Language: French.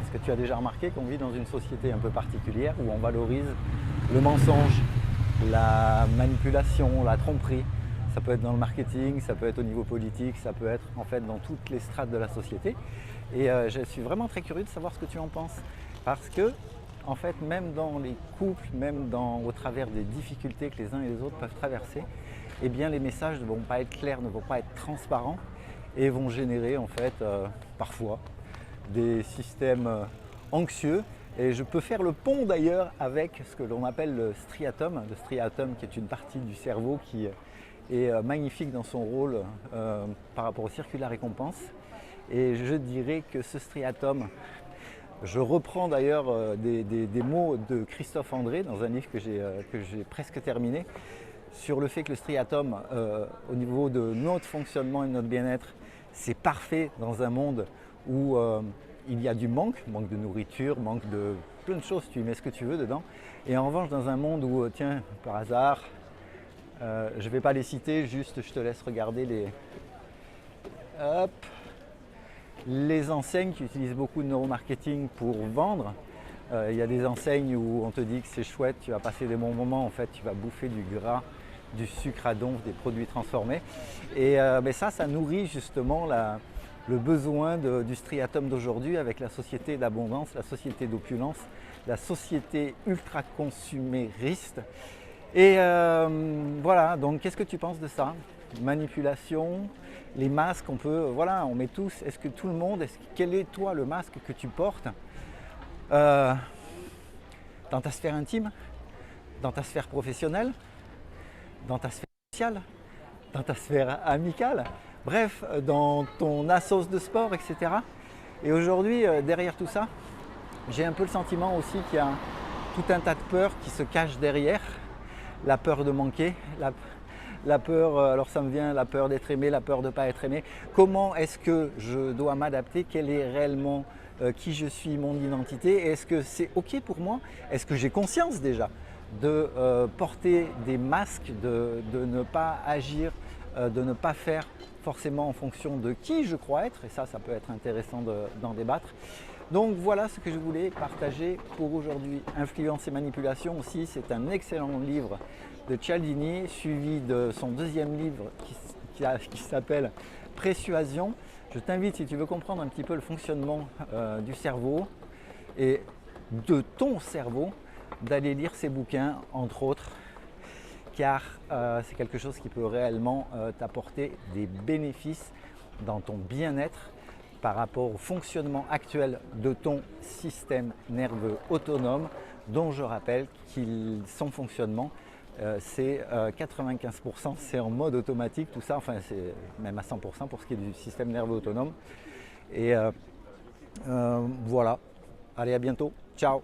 Est-ce que tu as déjà remarqué qu'on vit dans une société un peu particulière où on valorise le mensonge, la manipulation, la tromperie? Ça peut être dans le marketing, ça peut être au niveau politique, ça peut être en fait dans toutes les strates de la société. Et je suis vraiment très curieux de savoir ce que tu en penses. Parce que, en fait, même dans les couples, même au travers des difficultés que les uns et les autres peuvent traverser, eh bien les messages ne vont pas être clairs, ne vont pas être transparents et vont générer en fait parfois des systèmes anxieux. Et je peux faire le pont d'ailleurs avec ce que l'on appelle le striatum qui est une partie du cerveau qui est magnifique dans son rôle par rapport au circuit de la récompense. Et je dirais que ce striatum, je reprends d'ailleurs des mots de Christophe André dans un livre que j'ai presque terminé, sur le fait que le striatum, au niveau de notre fonctionnement et de notre bien-être, c'est parfait dans un monde où il y a du manque de nourriture, manque de plein de choses, tu mets ce que tu veux dedans. Et en revanche, dans un monde où, tiens, par hasard, je ne vais pas les citer, juste je te laisse regarder les enseignes qui utilisent beaucoup de neuromarketing pour vendre. Il y a des enseignes où on te dit que c'est chouette, tu vas passer des bons moments, en fait tu vas bouffer du gras, du sucre à donf, des produits transformés. Et ça nourrit justement le besoin du striatum d'aujourd'hui avec la société d'abondance, la société d'opulence, la société ultra consumériste. Et voilà, donc qu'est-ce que tu penses de ça? Manipulation, les masques, on met tous, est-ce que tout le monde, quel est toi le masque que tu portes dans ta sphère intime, dans ta sphère professionnelle, dans ta sphère sociale, dans ta sphère amicale, bref, dans ton assos de sport, etc. Et aujourd'hui, derrière tout ça, j'ai un peu le sentiment aussi qu'il y a tout un tas de peurs qui se cachent derrière. La peur de manquer, la peur, alors ça me vient, la peur d'être aimé, la peur de ne pas être aimé. Comment est-ce que je dois m'adapter? Quel est réellement qui je suis, mon identité? Est-ce que c'est OK pour moi? Est-ce que j'ai conscience déjà de porter des masques, de ne pas agir, de ne pas faire forcément en fonction de qui je crois être? Et ça peut être intéressant d'en débattre. Donc voilà ce que je voulais partager pour aujourd'hui. Influence et manipulation aussi, c'est un excellent livre de Cialdini, suivi de son deuxième livre qui s'appelle Persuasion. Je t'invite, si tu veux comprendre un petit peu le fonctionnement du cerveau et de ton cerveau, d'aller lire ces bouquins, entre autres, car c'est quelque chose qui peut réellement t'apporter des bénéfices dans ton bien-être par rapport au fonctionnement actuel de ton système nerveux autonome, dont je rappelle qu'il son fonctionnement, c'est 95%, c'est en mode automatique, tout ça, enfin c'est même à 100% pour ce qui est du système nerveux autonome. Et voilà, allez à bientôt, ciao!